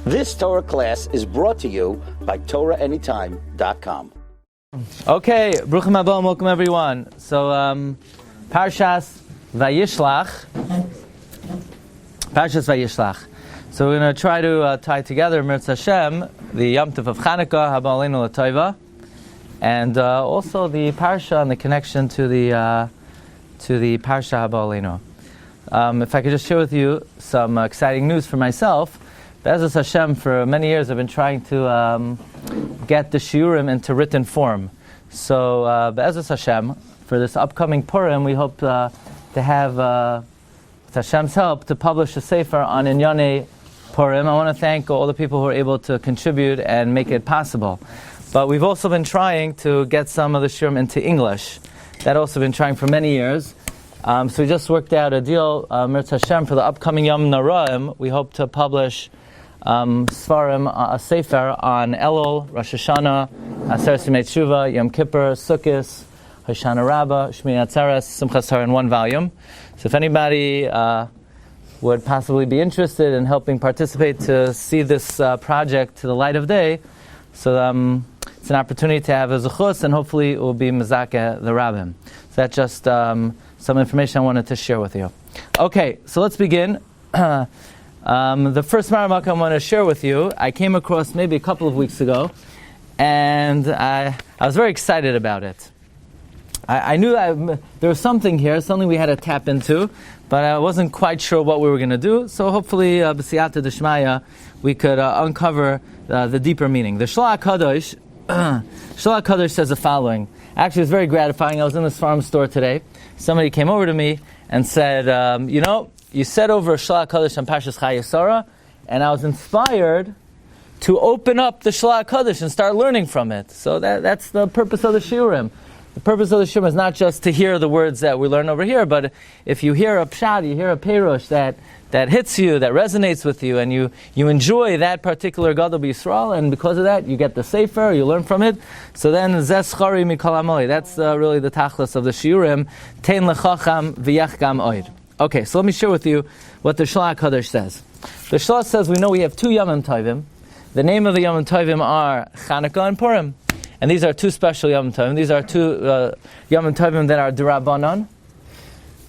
This Torah class is brought to you by TorahAnytime.com. Okay, Bruchim Haba, welcome everyone. So, Parshas Vayishlach. Parshas Vayishlach. So we're going to try to tie together, Mirz Hashem, the Yom Tov of Chanukah, Haba Aleinu L'Tova, and also the Parsha and the connection to the Parsha Haba Aleinu. If I could just share with you some exciting news for myself. Be'ezus Hashem, for many years I've been trying to get the Shiurim into written form. So, Be'ezus Hashem, for this upcoming Purim, we hope to have, with Hashem's help, to publish a sefer on Inyane Purim. I want to thank all the people who are able to contribute and make it possible. But we've also been trying to get some of the Shiurim into English. That also been trying for many years. So we just worked out a deal, Mirz Hashem, for the upcoming Yom Naraim. We hope to publish Svarim, a sefer on Elul, Rosh Hashanah, Aseret Yemei Tshuva, Yom Kippur, Sukkot, Hoshana Rabbah, Shmini Atzeres, Simchas Torah in one volume. So if anybody would possibly be interested in helping participate to see this project to the light of day, so it's an opportunity to have a zechus, and hopefully it will be mezakeh the rabbim. So that's just some information I wanted to share with you. Okay, so let's begin. The first Maramach I want to share with you, I came across maybe a couple of weeks ago, and I was very excited about it. I knew there was something here, something we had to tap into, but I wasn't quite sure what we were going to do, so hopefully, b'siyata d'shmaya, we could uncover the deeper meaning. The Shlach HaKadosh says the following. Actually, it's very gratifying. I was in this farm store today. Somebody came over to me and said, you said over Shlach HaKadosh on Parshas Chayesara, and I was inspired to open up the Shlach HaKadosh and start learning from it. So that's the purpose of the Shiurim. The purpose of the Shiurim is not just to hear the words that we learn over here, but if you hear a pshat, you hear a perush that hits you, that resonates with you, and you enjoy that particular Gadol B'Yisrael, and because of that, you get the sefer, you learn from it. So then, Zes Chari Mikol Amoli. That's really the tachlis of the Shiurim. Tein lechacham v'yach gam oid. Okay, so let me share with you what the Shlach HaKadosh says. The Shlach says we know we have two Yomim Tovim. The name of the Yomim Tovim are Chanukah and Purim. And these are two special Yom Tovim. These are two Yom Tovim that are D'Rabbanan.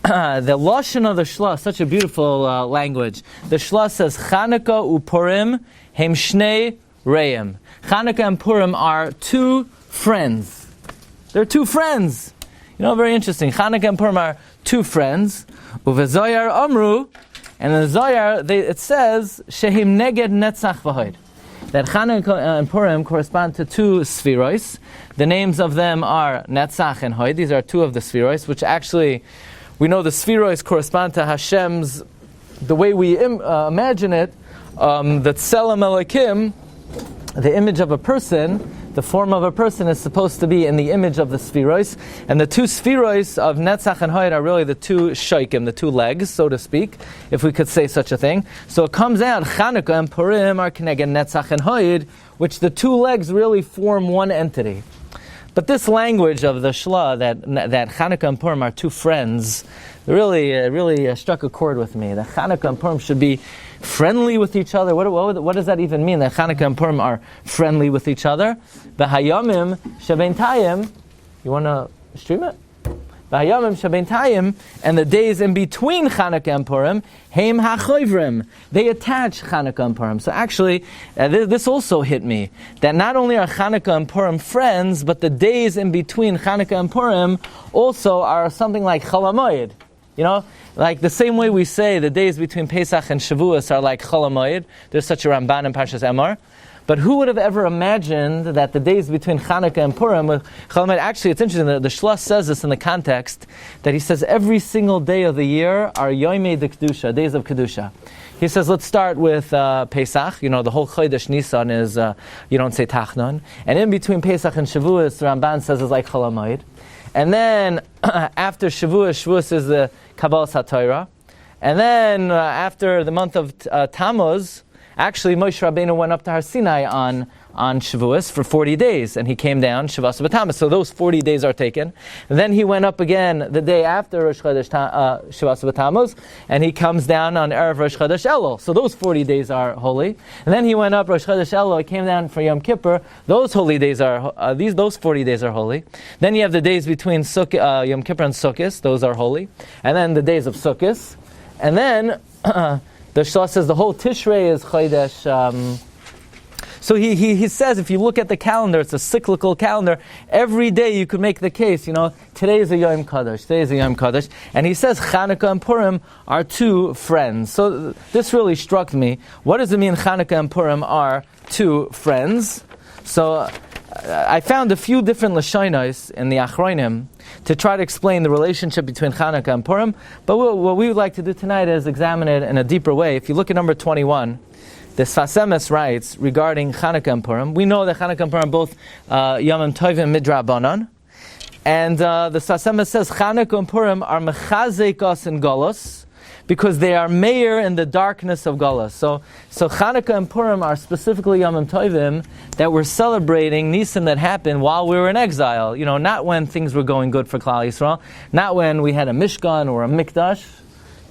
The Lashon of the Shla, such a beautiful language. The Shla says, Chanukah uPurim hem shnei reim. Chanukah and Purim are two friends. They're two friends. Very interesting. Chanukah and Purim are two friends. Uvezoyar Amru, and in the Zoyar, it says, Shehim neged netzach v'hoid. That Chanukah and Purim correspond to two Sfiros. The names of them are Netzach and Hoid. These are two of the Sfiros, which actually, we know the Sfiros correspond to Hashem's, the way we imagine it, that Tselem Elokim, the image of a person, the form of a person is supposed to be in the image of the Sfiros. And the two Sfiros of Netzach and Hoid are really the two Shaikim, the two legs, so to speak, if we could say such a thing. So it comes out, Chanukah and Purim are Keneged Netzach and Hoid, which the two legs really form one entity. But this language of the Shla, that Chanukah and Purim are two friends, really struck a chord with me. That Chanukah and Purim should be friendly with each other. What does that even mean? That Chanukah and Purim are friendly with each other? B'hayamim shabentayim, you want to stream it? B'hayamim shabentayim, and the days in between Chanukah and Purim, heim ha'choivrim, they attach Chanukah and Purim. So actually, this also hit me, that not only are Chanukah and Purim friends, but the days in between Chanukah and Purim also are something like Chol HaMoed. Like the same way we say the days between Pesach and Shavuos are like Chol HaMoed. There's such a Ramban in Parshas Emor. But who would have ever imagined that the days between Chanukah and Purim, Chol HaMoed, actually it's interesting, the Shlosh says this in the context, that he says every single day of the year are Yoimei de Kedusha, days of Kedusha. He says, let's start with Pesach. The whole Chodesh Nisan is, you don't say Tachnon. And in between Pesach and Shavuos, the Ramban says it's like Chol HaMoed. And then after Shavuos is the Kabbalas HaTorah. And then after the month of Tammuz, actually Moshe Rabbeinu went up to Har Sinai on on Shavuos for 40 days, and he came down Shavuos B'Tammuz. So those 40 days are taken. And then he went up again the day after Rosh Chodesh Shavuos B'Tammuz, and he comes down on Erev Rosh Chodesh Elul. So those 40 days are holy. And then he went up Rosh Chodesh Elul, came down for Yom Kippur. Those holy days are those 40 days are holy. Then you have the days between Yom Kippur and Sukkot; those are holy. And then the days of Sukkot, and then the Shlosh says the whole Tishrei is Chodesh. So he says, if you look at the calendar, it's a cyclical calendar. Every day you could make the case, today is a Yom Kaddish, today is a Yom Kaddish. And he says Chanukah and Purim are two friends. So this really struck me. What does it mean Chanukah and Purim are two friends? So I found a few different Lashonos in the Achronim to try to explain the relationship between Chanukah and Purim. But what we would like to do tonight is examine it in a deeper way. If you look at number 21, the Sfas Emes writes regarding Chanukah and Purim. We know that Chanukah and Purim are both Yomim Tovim Midrabanan. And the Sfas Emes says Chanukah and Purim are mechazek us in Golos, because they are meir in the darkness of Golos. So Chanukah and Purim are specifically Yomim Tovim that we're celebrating Nisim that happened while we were in exile. Not when things were going good for Klal Yisrael, not when we had a Mishkan or a Mikdash,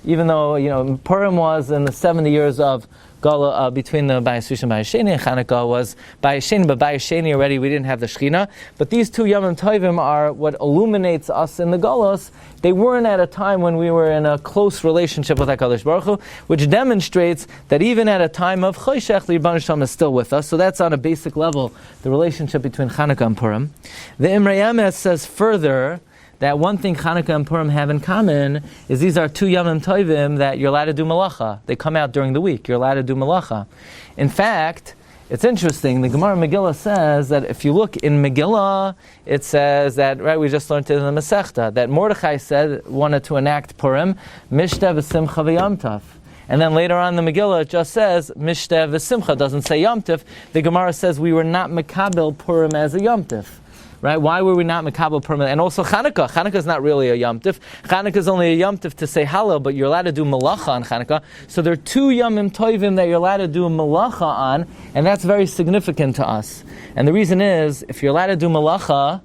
even though, Purim was in the 70 years of Gala between the Bayis Rishon and Bayis Sheni, and Hanukkah was Bayis Sheni, but Bayis Sheni already we didn't have the Shechina. But these two Yomim Tovim are what illuminates us in the Golos. They weren't at a time when we were in a close relationship with HaKadosh Baruch Hu, which demonstrates that even at a time of Choshech, the Rebbeinu Shalom is still with us. So that's on a basic level, the relationship between Hanukkah and Purim. The Imrei Emes says further that one thing Chanukah and Purim have in common is these are two Yomim Tovim that you're allowed to do Malacha. They come out during the week. You're allowed to do Malacha. In fact, it's interesting. The Gemara Megillah says that if you look in Megillah, it says that, right, we just learned it in the Masechta, that Mordechai wanted to enact Purim, Mishteh v'simcha v'yom tov. And then later on in the Megillah, it just says, Mishteh v'simcha, doesn't say Yom Tov. The Gemara says we were not Mekabel Purim as a Yom Tov. Right? Why were we not Mekabel Purim? And also Chanukah. Chanukah is not really a Yom Tov. Chanukah is only a Yom Tov to say Hallel, but you're allowed to do Malacha on Chanukah. So there are two Yomim Tovim that you're allowed to do Malacha on, and that's very significant to us. And the reason is, if you're allowed to do Malacha,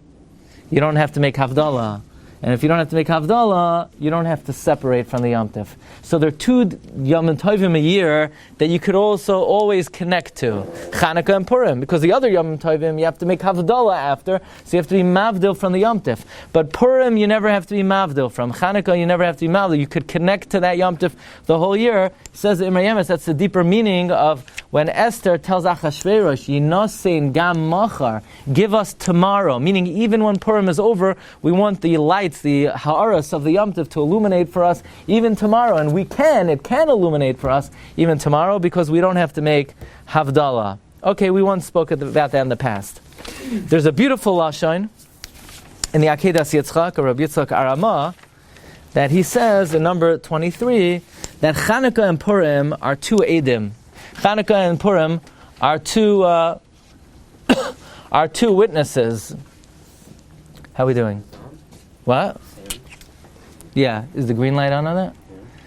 you don't have to make Havdalah. And if you don't have to make Havdalah, you don't have to separate from the Yom Tov. So there are two Yom Tovim a year that you could also always connect to, Chanukah and Purim, because the other Yom Tovim you have to make Havdalah after, so you have to be Mavdil from the Yom Tov. But Purim you never have to be Mavdil from. Chanukah you never have to be Mavdil. You could connect to that Yom Tov the whole year. Says the Imrei Emes, that's the deeper meaning of when Esther tells Achashverosh, Yinosein gam machar, give us tomorrow, meaning even when Purim is over, we want the lights, the ha'aras of the Yom Tov to illuminate for us even tomorrow. And it can illuminate for us even tomorrow because we don't have to make Havdalah. Okay, we once spoke about that in the past. There's a beautiful lashon in the Akedas Yitzchak, or Rabbi Yitzchak Arama, that he says in number 23 that Chanukah and Purim are two Eidim. Chanukah and Purim are two witnesses. How are we doing? What? Yeah, is the green light on that?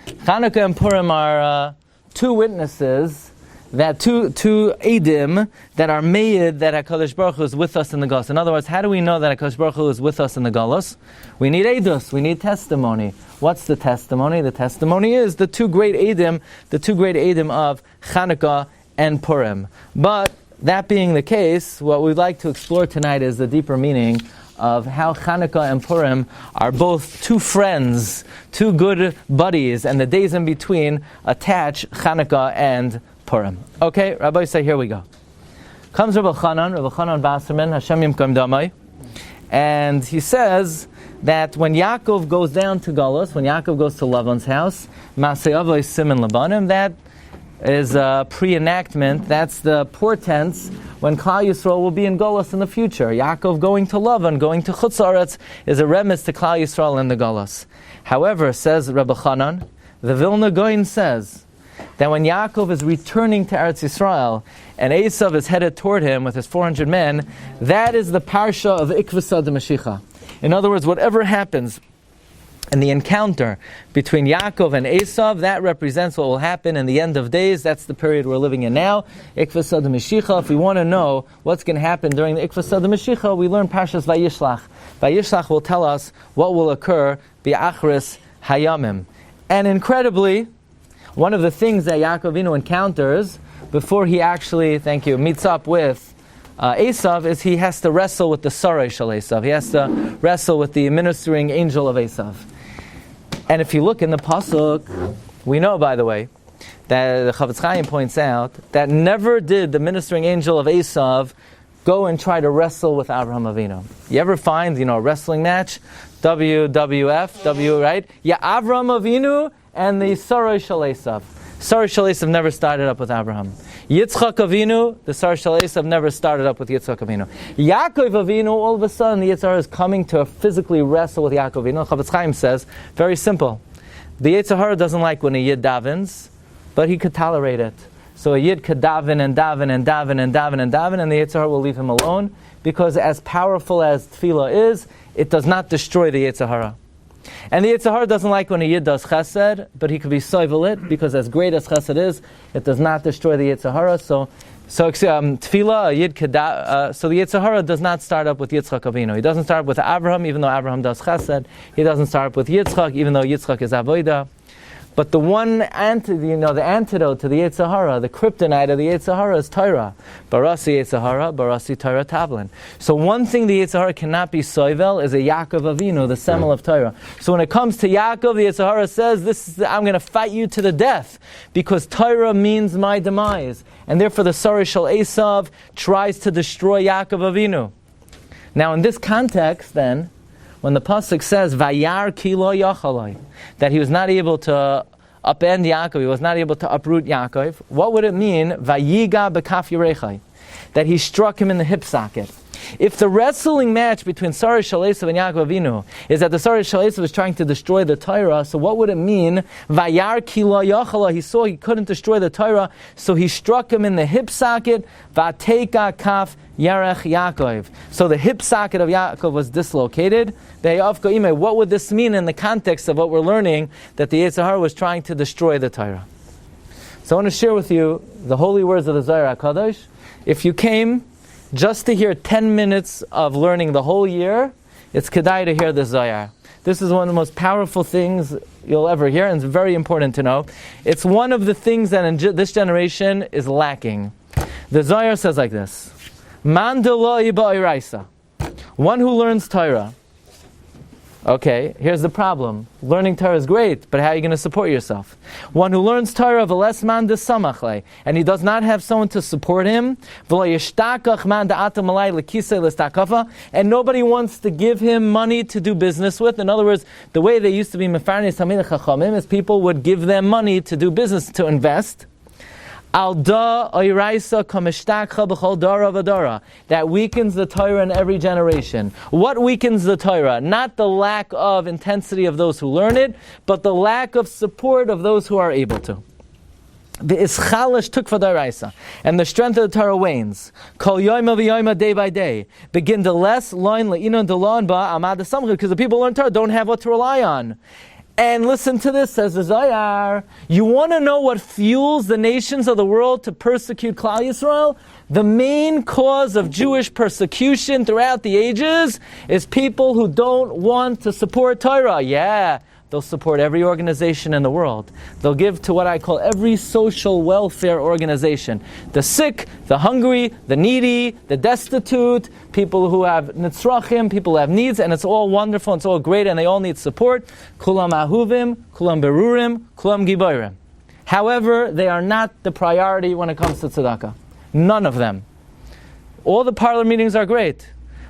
Chanukah and Purim are two witnesses, that two Eidim that are made that HaKadosh Baruch Hu is with us in the Galus. In other words, how do we know that HaKadosh Baruch Hu is with us in the Galus? We need Eidus, we need testimony. What's the testimony? The testimony is the two great Eidim of Chanukah and Purim. But that being the case, what we'd like to explore tonight is the deeper meaning of how Chanukah and Purim are both two friends, two good buddies, and the days in between attach Chanukah and Purim. Okay, Rabbi say, here we go. Comes Rabbi Chanan Basserman, Hashem Yimkom Damai, and he says that when Yaakov goes down to Galus, when Yaakov goes to Lavan's house, Masei Avos Siman Labanim, that is a pre-enactment, that's the portents when Klal Yisrael will be in Galus in the future. Yaakov going to Lavan, going to Chutz Aretz, is a remiss to Klal Yisrael in the Galus. However, says Rabbi Chanan, the Vilna Gaon says that when Yaakov is returning to Eretz Yisrael and Eisav is headed toward him with his 400 men, that is the Parsha of Ikvasa de Mashiach. In other words, whatever happens And the encounter between Yaakov and Eisav, that represents what will happen in the end of days. That's the period we're living in now. Ikvasad Mashiach. If we want to know what's going to happen during the Ikvasad Mashiach, we learn Parshas Vayishlach. Vayishlach will tell us what will occur bi'achris hayamim. And incredibly, one of the things that Yaakov Avinu encounters before he actually, meets up with Eisav is he has to wrestle with the Sarai Shel Eisav. He has to wrestle with the ministering angel of Eisav. And if you look in the Pasuk, we know, by the way, that the Chavetz Chaim points out that never did the ministering angel of Eisav go and try to wrestle with Avraham Avinu. You ever find, a wrestling match? WWF, right? Yeah, Avraham Avinu and the Sarai Shel Eisav. Sarai Shel Eisav never started up with Abraham. Yitzchak Avinu, the Sarai Shel Eisav never started up with Yitzchak Avinu. Yaakov Avinu, all of a sudden, the Yitzhar is coming to physically wrestle with Yaakov Avinu. Chavetz Chaim says, very simple. The Yitzhar doesn't like when a Yid davens, but he could tolerate it. So a Yid could daven and daven and daven and daven and daven, and the Yitzhar will leave him alone, because as powerful as tefillah is, it does not destroy the Yitzhara. And the Yitzhar doesn't like when a Yid does chesed, but he could be soivel it, because as great as chesed is, it does not destroy the Yitzhara. So tefillah, a Yid could so the Yitzhara does not start up with Yitzchak Avinu. He doesn't start up with Abraham, even though Abraham does chesed. He doesn't start up with Yitzchak, even though Yitzchak is avodah. But the one the antidote to the Yitzhara, the kryptonite of the Yitzhara is Torah. Barasi Yitzhara, Barasi Torah Tavlin. So one thing the Yitzhara cannot be soivel is a Yaakov Avinu, the semel of Torah. So when it comes to Yaakov, the Yitzhara says, I'm going to fight you to the death, because Torah means my demise. And therefore the Sarai Shel Eisav tries to destroy Yaakov Avinu. Now in this context then, when the pasuk says "Vayar ki lo yachalai," that he was not able to upend Yaakov, he was not able to uproot Yaakov, what would it mean? Vayiga bekaf yirechai, that he struck him in the hip socket. If the wrestling match between Sarai Shel Eisav and Yaakov Avinu is that the Sarai Shel Eisav was trying to destroy the Torah, so what would it mean? Vayar ki lo yachalai, he saw he couldn't destroy the Torah, so he struck him in the hip socket. Vateka kaf Yarech Yaakov. So the hip socket of Yaakov was dislocated. What would this mean in the context of what we're learning, that the Yitzhar was trying to destroy the Torah? So I want to share with you the holy words of the Zohar HaKadosh. If you came just to hear 10 minutes of learning the whole year, it's kedai to hear the Zohar. This is one of the most powerful things you'll ever hear, and it's very important to know. It's one of the things that in this generation is lacking. The Zohar says like this: Man deloi ba'iraisa, one who learns Torah. Okay, here's the problem. Learning Torah is great, but how are you going to support yourself? One who learns Torah, v'les man desamachle, and he does not have someone to support him, and nobody wants to give him money to do business with. In other words, the way they used to be mefarnes tamid chachamim is people would give them money to do business, to invest. That weakens the Torah in every generation. What weakens the Torah? Not the lack of intensity of those who learn it, but the lack of support of those who are able to. And the strength of the Torah wanes. Day by day. Begin to less line because the people who learn Torah don't have what to rely on. And listen to this, says the Zohar. You want to know what fuels the nations of the world to persecute Klal Yisrael? The main cause of Jewish persecution throughout the ages is people who don't want to support Torah. Yeah, they'll support every organization in the world. They'll give to what I call every social welfare organization. The sick, the hungry, the needy, the destitute, people who have nitzrachim, people who have needs, and it's all wonderful, it's all great, and they all need support. Kulam ahuvim, kulam berurim, kulam giborim. However, they are not the priority when it comes to tzedakah. None of them. All the parlor meetings are great.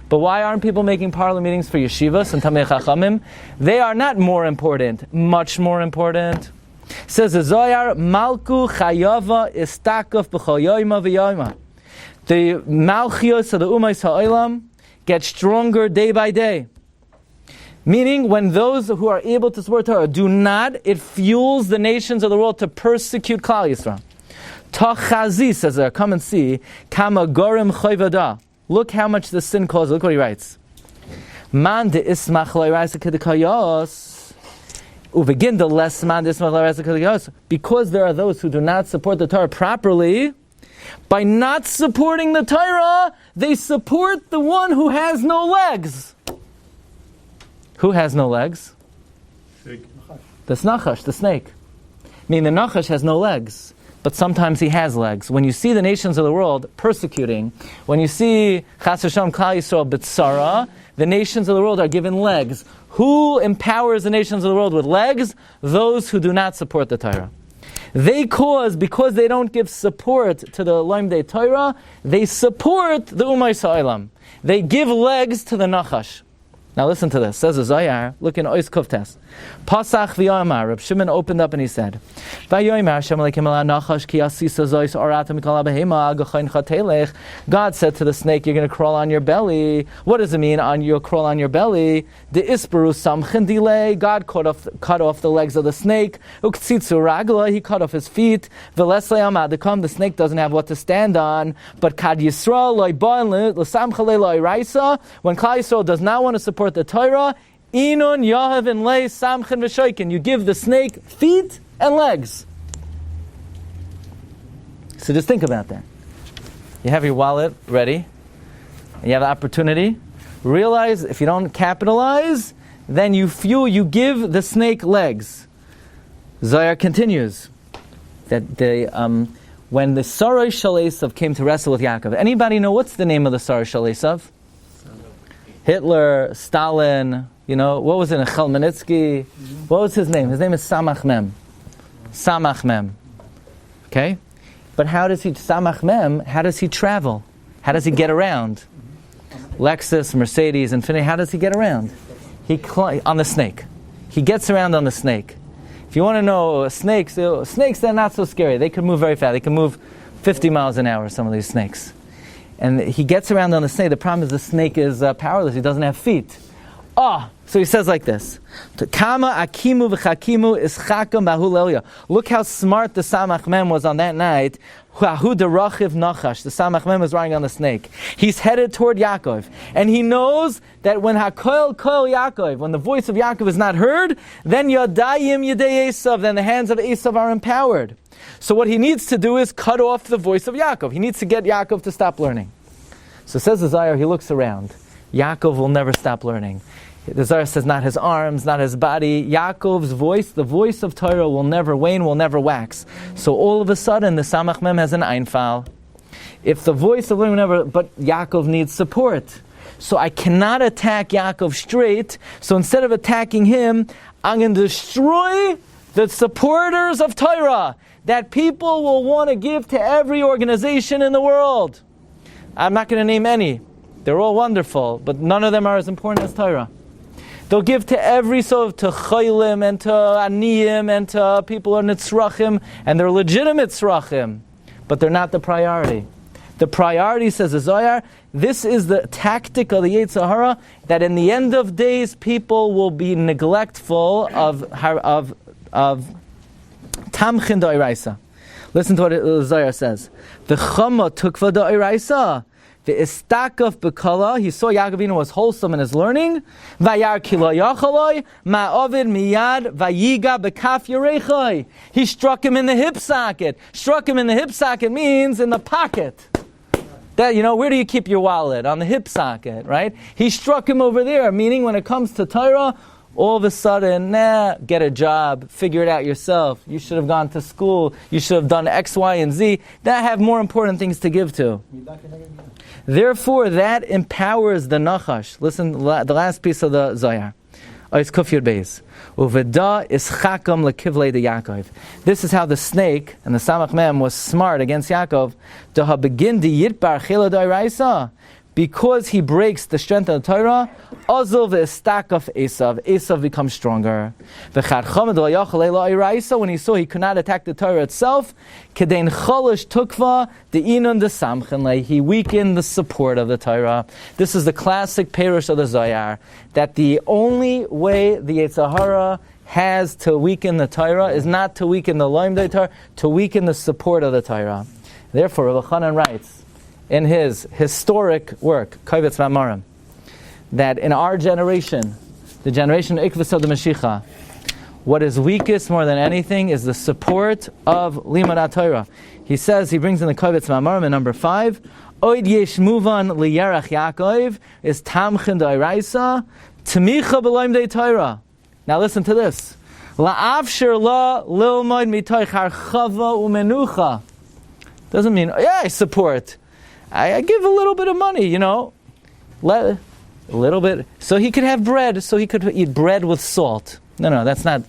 But why aren't people making parlor meetings for yeshivas and tamei chachamim? They are not more important, much more important. Says the Zohar, Malku chayava istakaf b'chol yoyma v'yoyma. The malchios of the umais ha'olam get stronger day by day. Meaning, when those who are able to support Torah do not, it fuels the nations of the world to persecute Klal Yisrael. Tachazi, says there, come and see, kama gorim choyvada. Look how much the sin causes. Look what he writes. Man de ismach lo'iraisa kedekayos. Because there are those who do not support the Torah properly, by not supporting the Torah, they support the one who has no legs. Who has no legs? The Nachash, the snake. Meaning the Nachash has no legs, but sometimes he has legs. When you see the nations of the world persecuting, when you see Chas Hashem Klal Yisrael B'tzara, the nations of the world are given legs. Who empowers the nations of the world with legs? Those who do not support the Torah. Because they don't give support to the Lomdei Torah, they support the Umay Sa'ilam. They give legs to the Nachash. Now listen to this. Says the Zohar, look in Ois Kuftes. Pasach v'yomar, Reb Shimon opened up and he said, Vayomar Hashem Elokim ala nachash ki asisa zois orata mikol habehema agachain chatelech. God said to the snake, you're going to crawl on your belly. What does it mean, you'll crawl on your belly? The isperu samchin delay. God cut off the legs of the snake. Uktzitzu ragla, he cut off his feet. V'leslei amadikam, the snake doesn't have what to stand on. But kad Yisrael loy ba'in l'samchalei loy raisa, when Klal Yisrael does not want to support the Torah, Inun Yahav and Lei Samchin V'Shoikin. You give the snake feet and legs. So just think about that. You have your wallet ready, and you have the opportunity. Realize if you don't capitalize, then you give the snake legs. Zohar continues that when the Sarai Shel Eisav came to wrestle with Yaakov. Anybody know what's the name of the Sarai Shel Eisav? Hitler, Stalin, what was it? Chelmenitsky. What was his name? His name is Samach Mem. Samach Mem. Okay? But how does he travel? How does he get around? Lexus, Mercedes, Infiniti, how does he get around? On the snake. He gets around on the snake. If you want to know snakes, they're not so scary. They can move very fast. They can move 50 miles an hour, some of these snakes. And he gets around on the snake. The problem is the snake is powerless. He doesn't have feet. So he says like this. Kama akimu v'chakimu ischakam bahu lelia. Look how smart the Samach Mem was on that night. Hahu derachiv nachash. The Samach Mem is riding on the snake. He's headed toward Yaakov. And he knows that when hakoil Yaakov, when the voice of Yaakov is not heard, then yadayim yadei Eisav, then the hands of Eisav are empowered. So what he needs to do is cut off the voice of Yaakov. He needs to get Yaakov to stop learning. So says the Zohar, he looks around. Yaakov will never stop learning. The Zohar says not his arms, not his body. Yaakov's voice, the voice of Torah, will never wane, will never wax. So all of a sudden, the Samach Mem has an Einfal. If the voice of learning never, but Yaakov needs support. So I cannot attack Yaakov straight. So instead of attacking him, I'm going to destroy the supporters of Torah that people will want to give to every organization in the world. I'm not going to name any. They're all wonderful, but none of them are as important as Torah. They'll give to every to Chaylim and to Aniyim and to people who are Nitzrachim, and they're legitimate Tzrachim, but they're not the priority. The priority, says the Zohar, this is the tactic of the Yetzer Hara, that in the end of days people will be neglectful of Tamchin D'Oraisa. Listen to what the Zohar says. The Chama Tukva D'Oraisa. The Istakaf Bekala, he saw Yaakov Avinu was wholesome in his learning. Vayar Kilo Yachaloi, Ma'ovid Miyad Vayiga Bekaf Yerechoi. He struck him in the hip socket. Struck him in the hip socket means in the pocket. That, where do you keep your wallet? On the hip socket, right? He struck him over there, meaning when it comes to Torah, all of a sudden, get a job, figure it out yourself. You should have gone to school. You should have done X, Y, and Z. That have more important things to give to. Therefore, that empowers the Nachash. Listen, the last piece of the Zohar. It's Kufyud Beis. Uveda is chakam lekivlei de Yaakov. This is how the snake and the Samach Mem was smart against Yaakov. Deha begin de yitbar chela d'oraisa. Because he breaks the strength of the Torah, Azul v'estakaf Eisav. Eisav becomes stronger. When he saw he could not attack the Torah itself, Kedein cholish tukva de'inun desamchenle. He weakened the support of the Torah. This is the classic perush of the Zohar, that the only way the Yetzer Hara has to weaken the Torah is not to weaken the Lomdei Torah, to weaken the support of the Torah. Therefore, Rabbi Chanan writes, in his historic work, Kovetz V'Amarim, that in our generation, the generation of Ikvus of the Mashiach, what is weakest more than anything is the support of Limud Torah. He says, he brings in the Kovetz Ma'amarim in number 5, Oid yesh muvan liyarach Yaakov is tamchin d'oraisa tmicha b'loimdei Torah. Now listen to this. La'avshir la lilmoid mitoich harchava umenucha. Doesn't mean, yeah, I support. I give a little bit of money, a little bit. So he could have bread, so he could eat bread with salt. No, that's not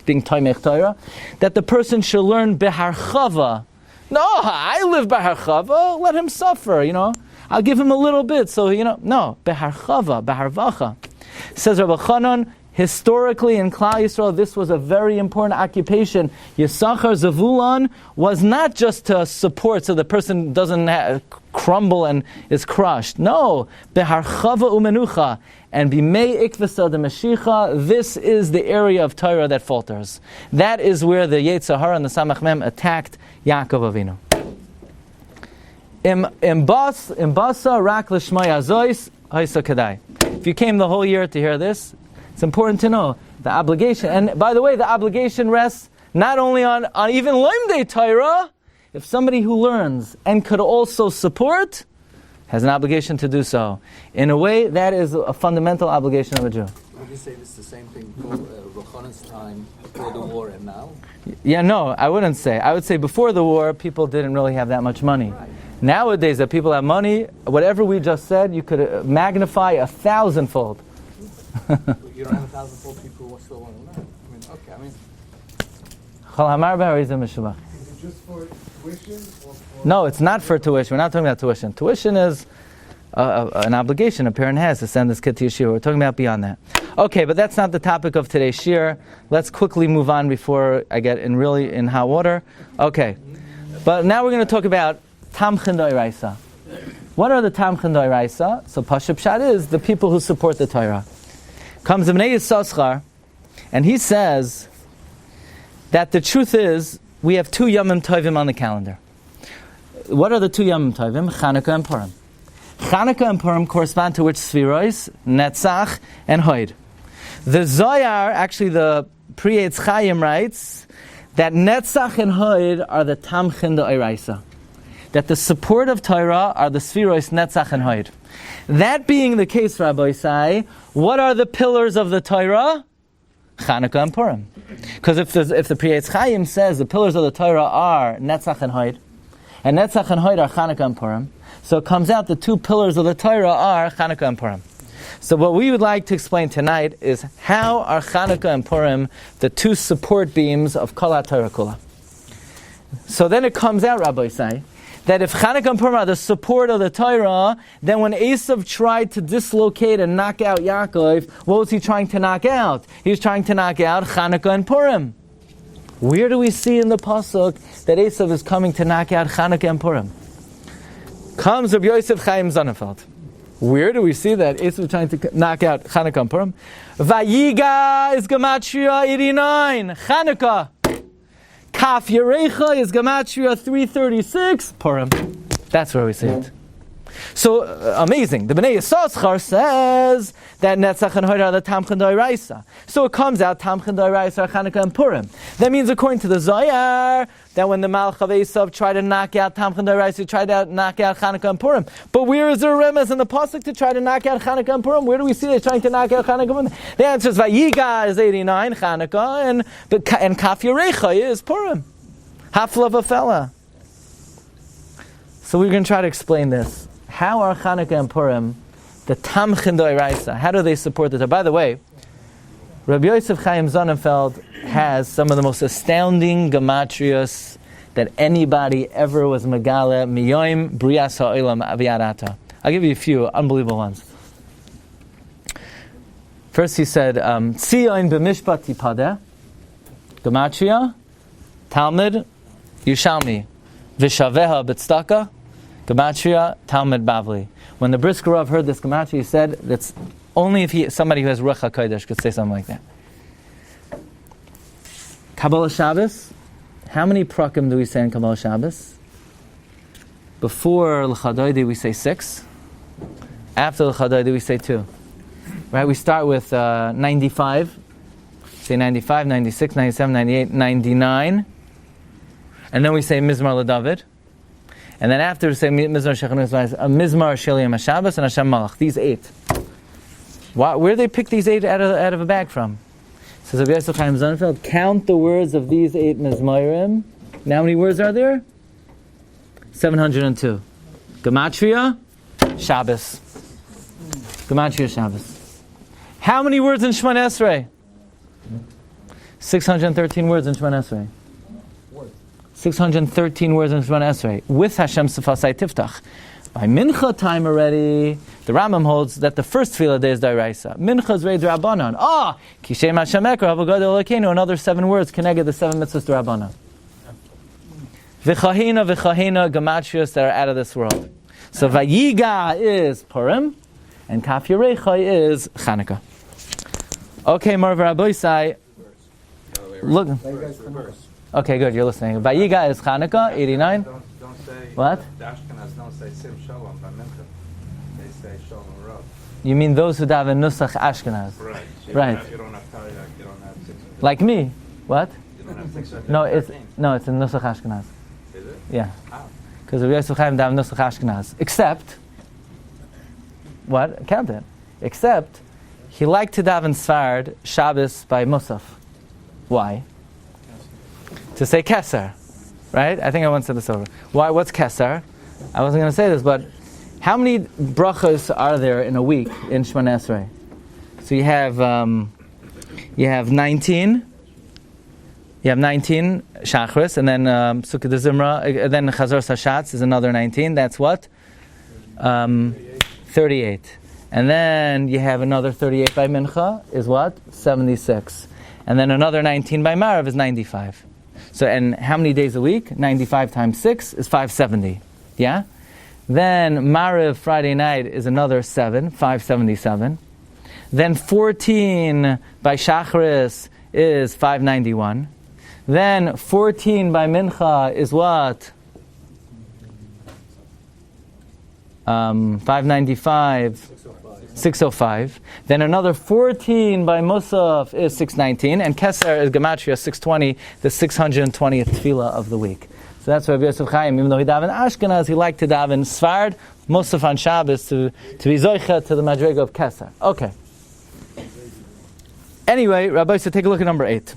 being Toimech Torah. That the person should learn beharchava. No, I live beharchava, let him suffer, I'll give him a little bit, so, no, beharchava, beharvacha. Says Rabbi Chanan, historically in Klal Yisrael, this was a very important occupation. Yisachar Zavulon was not just to support so the person doesn't crumble and is crushed. No, beharchava umenucha. And bimei ikvasa de Mashiach, this is the area of Torah that falters. That is where the Yetzer Hara and the Samach Mem attacked Yaakov Avinu. Imbasa rak l'shmai azois haisa kedai. If you came the whole year to hear this, it's important to know the obligation. And by the way, the obligation rests not only on even Loimdei Torah. If somebody who learns and could also support has an obligation to do so. In a way, that is a fundamental obligation of a Jew. Would you say this is the same thing for Rochanan's time, before the war and now? Yeah, no, I wouldn't say. I would say before the war, people didn't really have that much money. Right. Nowadays, that people have money, whatever we just said, you could magnify 1,000-fold. You don't have 1,000-fold people who still want to learn. Is it just for tuition? No, it's not for tuition. We're not talking about tuition. Tuition is an obligation a parent has to send this kid to yeshiva. We're talking about beyond that. Okay, but that's not the topic of today's shiur. Let's quickly move on before I get in hot water. Okay, but now we're going to talk about tamchin d'oraisa. What are the tamchin d'oraisa? So Pashup Pshat is the people who support the Torah. Comes Ibnei Yissaschar, and he says that the truth is we have 2 Yomim Tovim on the calendar. What are the 2 Yomim Tovim? Chanukah and Purim. Chanukah and Purim correspond to which Sfiros? Netzach and Hoid. The Zohar, actually the Pri Eitz Chaim writes that Netzach and Hoid are the Tamchin d'Oraisa. That the support of Torah are the Sfiros, Netzach and Hoid. That being the case, Rabbi Isai, what are the pillars of the Torah? Chanukah and Purim. Because if the Pri Eitz Chaim says the pillars of the Torah are Netzach and Hoid, and Netzach and Hoid are Chanukah and Purim, so it comes out the 2 pillars of the Torah are Chanukah and Purim. So what we would like to explain tonight is how are Chanukah and Purim the 2 support beams of Kol HaTorah Kula. So then it comes out, Rabbi Isai, that if Chanukah and Purim are the support of the Torah, then when Eisav tried to dislocate and knock out Yaakov, what was he trying to knock out? He was trying to knock out Chanukah and Purim. Where do we see in the Pasuk that Eisav is coming to knock out Chanukah and Purim? Comes Rabbi Yosef Chaim Sonnenfeld. Where do we see that Eisav is trying to knock out Chanukah and Purim? Vayiga is Gematria 89. Chanukah. Kaf Yerecha is Gematria 336. Purim. That's where we see it. So, amazing. The Bnei Yissaschar says that Netzach and Hoid are the Tamchin d'Oraisa. So it comes out Tamchin d'Oraisa are Chanukah and Purim. That means, according to the Zohar, that when the Malach of Eisav tried to knock out Tamchin d'Oraisa, he tried to knock out Chanukah and Purim. But where is there a remez in the pasuk to try to knock out Chanukah and Purim? Where do we see they're trying to knock out Chanukah and Purim? The answer is Vayiga is 89, Chanukah, and Kaf Yerecha is Purim. Hafla v'fela. So we're going to try to explain this. How are Chanukah and Purim the Tamchin d'Oraisa? How do they support the Torah? By the way, Rabbi Yosef Chaim Sonnenfeld has some of the most astounding gematrias that anybody ever was megala miyoim brias ha'olam aviyadata. I'll give you a few unbelievable ones. First he said, Tzion b'mishpat tipadeh, gematria, Talmud, Yushalmi, Vishaveha b'tzedakah, Gematria, Talmud Bavli. When the Brisker Rav heard this Gematria, he said that's only if somebody who has Ruach HaKodesh could say something like that. Kabbalah Shabbos. How many prakim do we say in Kabbalah Shabbos? Before L'chadoidi we say 6. After L'chadoidi we say 2. Right? We start with 95. say 95, 96, 97, 98, 99. And then we say Mizmar LeDavid. And then after we say Mizmar Shechanus, Mizmar Sheliam HaShabbos and Hashem Malach. These 8. Where do they pick these 8 out of a bag from? Says Rabbi Yosef Chaim Sonnenfeld, count the words of these 8 Mizmorim. Now how many words are there? 702. Gematria, Shabbos. Gematria, Shabbos. How many words in Shemona Esrei? 613 words in Shemona Esrei. 613 words in Shemona Esrei. With Hashem Sefasai Tiftach. By Mincha time already, the Rambam holds that the first tefillah day is Dairaisa. Mincha is Reid Rabbanon. Kishem Hashem Ekra, Havagadol Elokeinu, another 7 words, connected the 7 mitzvahs Rabbanon. V'chahina, gematrios that are out of this world. So Vayiga is Purim, and Kaf Yerecha is Chanukah. Okay, Marv Rabbeisai. Look. Okay, good, you're listening. Vayiga is Chanukah, 89. Don't say, what? The Ashkenaz don't say Sim Shalom by Mincha. They say Shalom Rav. You mean those who daven Nusach Ashkenaz? Right. So right. You don't have Tariq, you don't have 613. Like me. What? You don't have 613. No, it's in Nusach Ashkenaz. Is it? Yeah. How? Because Rabbi Yosef Chaim daven Nusach Ashkenaz. Except, what? Count it. Except, he liked to daven Sfard Shabbos by Musaf. Why? To say Keser. Right? I think I once said this over. Why? What's Keser? I wasn't going to say this, but how many brachos are there in a week in Shemona Esrei? So you have 19. You have 19 Shachris, and then Sukkot de Zimra, then Chazor Sashatz is another 19. That's what? 38. And then you have another 38 by Mincha, is what? 76. And then another 19 by Marav is 95. So, and how many days a week? 95 times 6 is 570. Yeah? Then Marav Friday night is another 7, 577. Then 14 by Shachris is 591. Then 14 by Mincha is what? 595. 605. Then another 14 by Musaf is 619. And Keser is Gematria 620, the 620th tefillah of the week. So that's why Rabbi Yosef Chaim, even though he davened Ashkenaz, he liked to daven Sfard, Musaf on Shabbos, to be Zoicha to the Madrega of Keser. Okay. Anyway, Rabbi said, take a look at number 8.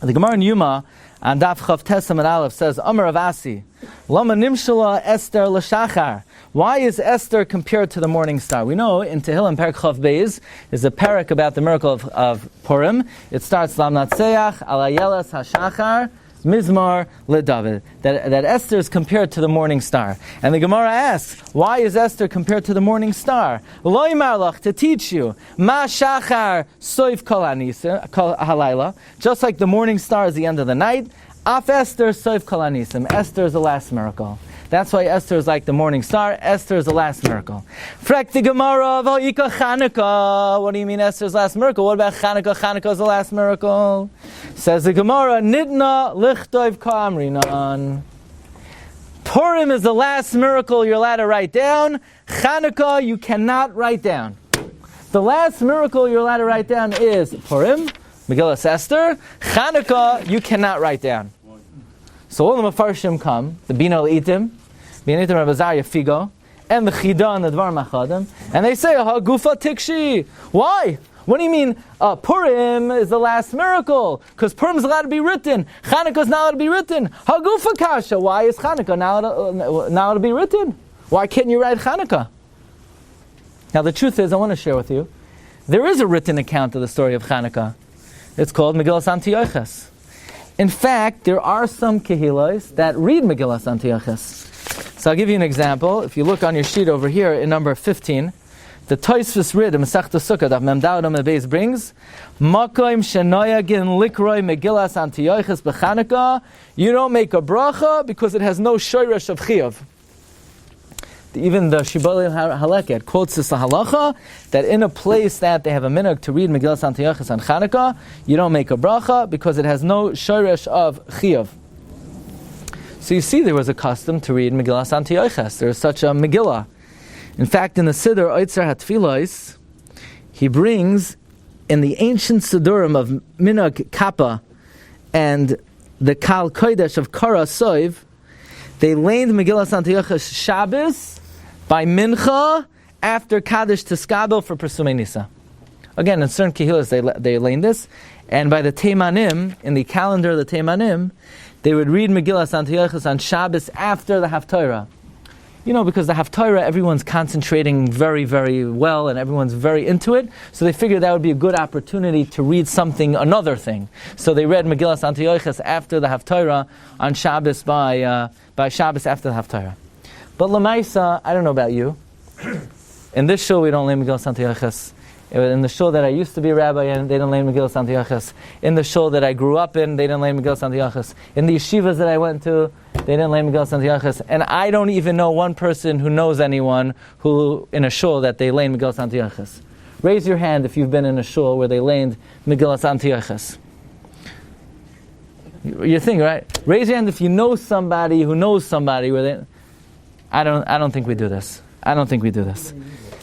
The Gemara in Yuma, on Daf Chav Tesam and Aleph, says, Amar Avasi, Lama Nimshala Esther L'Shachar. Why is Esther compared to the morning star? We know in Tehillim Perek Chav Beis is a parak about the miracle of Purim. It starts Lam Natseach Ala Yelas HaShachar Mizmar LeDavid. That Esther is compared to the morning star. And the Gemara asks, why is Esther compared to the morning star? Lo yimar lach, to teach you, Ma Shachar Soif Kol Halayla. Just like the morning star is the end of the night, Af Esther Soif Kol Hanisim. Esther is the last miracle. That's why Esther is like the morning star. Esther is the last miracle. Frek the Gemara, Vayika Chanukah. What do you mean Esther's last miracle? What about Chanukah? Chanukah is the last miracle. Says the Gemara, Nidna Lichtov Ka'amrinan. Purim is the last miracle you're allowed to write down. Chanukah you cannot write down. The last miracle you're allowed to write down is Purim, Megillas Esther. Chanukah you cannot write down. So all the Mefarshim come, the Bina L'Itim, Bina L'Itim Rabbi Zarya Figo, and the Chida and the Dvar Machadim, and they say, Ha Gufa Tikshi. Why? What do you mean Purim is the last miracle? Because Purim is allowed to be written. Chanukah is not allowed to be written. Ha Gufa Kasha. Why is Chanukah not allowed to be written? Why can't you write Chanukah? Now the truth is, I want to share with you, there is a written account of the story of Chanukah. It's called Megillas Antiochus. In fact, there are some kehilos that read Megillas Antiochus. So I'll give you an example. If you look on your sheet over here in number 15, the Tosfos Rid, Masechta Sukkah, that Mem Dalet Amud Beis brings, Makoim Shenoyagin Likroi Megillas Antiochus B'Chanukah. You don't make a bracha because it has no shoyresh of chiyuv. Even the Shibbolei Haleket quotes this halacha that in a place that they have a minhag to read Megillas Antiochus on Chanukah, you don't make a bracha because it has no shoresh of chiyuv. So you see, there was a custom to read Megillas Antiochus. There is such a Megillah. In fact, in the Siddur Oitzer HaTfilos, he brings in the ancient Sidurim of Minhag Kappa and the Kal Kodesh of Kara Soiv, they laned Megillas Antiochus Shabbos by Mincha after Kaddish Teskabel for Persumei Nisa. Again, in certain Kehilas they laned this, and by the Teimanim, in the calendar of the Teimanim, they would read Megillas Antiochus on Shabbos after the Haftorah. Because the Haftorah, everyone's concentrating very, very well, and everyone's very into it, so they figured that would be a good opportunity to read another thing. So they read Megillas Antiochus after the Haftorah on Shabbos by Shabbos after the Haftarah. But Lamaisa, I don't know about you. In this shul, we don't learn Megillas Antiochus. In the shul that I used to be a rabbi in, they didn't learn Megillas Antiochus. In the shul that I grew up in, they didn't learn Megillas Antiochus. In the yeshivas that I went to, they didn't learn Megillas Antiochus. And I don't even know one person who knows anyone who, in a shul, that they learn Megillas Antiochus. Raise your hand if you've been in a shul where they learned Megillas Antiochus. You think, right? Raise your hand if you know somebody who knows somebody where they... I don't think we do this. I don't think we do this.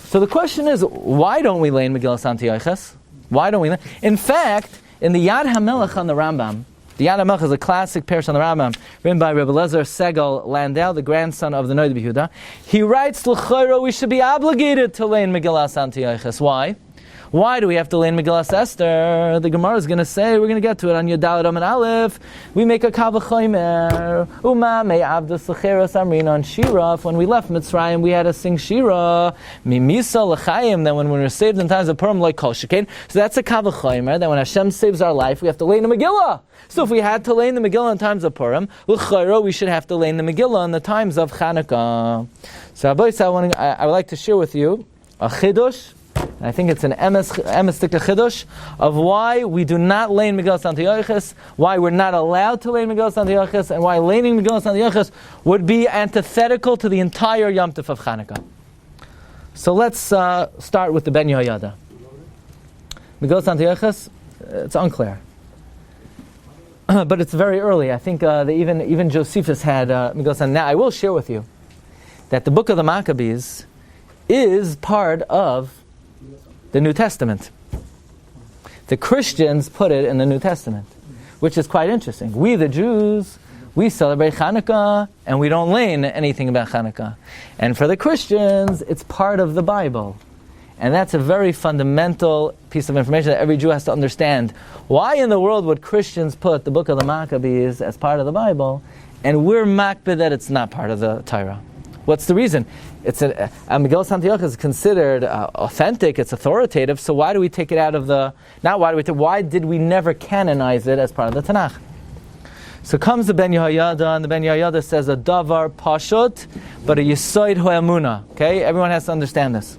So the question is, why don't we learn Megillas Antiochus? Why don't we learn? In fact, in the Yad HaMelech on the Rambam, the Yad HaMelech is a classic Parsha on the Rambam, written by Rabbi Lezer Segal Landau, the grandson of the Noda B'Yehuda. He writes, L'chayra, we should be obligated to learn Megillas Antiochus. Why? Why do we have to learn Megillas Esther? The Gemara is going to say, we're going to get to it on Yudalad Amud Aleph. We make a Kavachomer. Uma me Avdus L'cheres Amrina on Shira. When we left Mitzrayim, we had to sing Shira. Mimisa L'chaim. Then when we were saved in times of Purim, like Kol Shekain. So that's a Kavachomer. That when Hashem saves our life, we have to learn the Megillah. So if we had to learn the Megillah in times of Purim, L'chayra, we should have to learn the Megillah in the times of Chanukah. So I would like to share with you a Chidush. I think it's an emes chidush of why we do not learn Megillas Antiochus, why we're not allowed to learn Megillas Antiochus, and why learning Megillas Antiochus would be antithetical to the entire Yom Tov of Hanukkah. So let's start with the Ben Yehoyada. Megillas Antiochus, it's unclear, but it's very early. I think even Josephus had Megillas Antiochus. Now I will share with you that the book of the Maccabees is part of the New Testament. The Christians put it in the New Testament, which is quite interesting. We, the Jews, we celebrate Hanukkah, and we don't learn anything about Hanukkah. And for the Christians, it's part of the Bible. And that's a very fundamental piece of information that every Jew has to understand. Why in the world would Christians put the book of the Maccabees as part of the Bible, and we're makbid that it's not part of the Torah? What's the reason? Megillas Antiochus is considered authentic, it's authoritative, so why do we take it out of the... Why did we never canonize it as part of the Tanakh? So comes the Ben Yehoyada, and the Ben Yehoyada says a davar pashut, but a yisoid ho'emuna. Okay? Everyone has to understand this.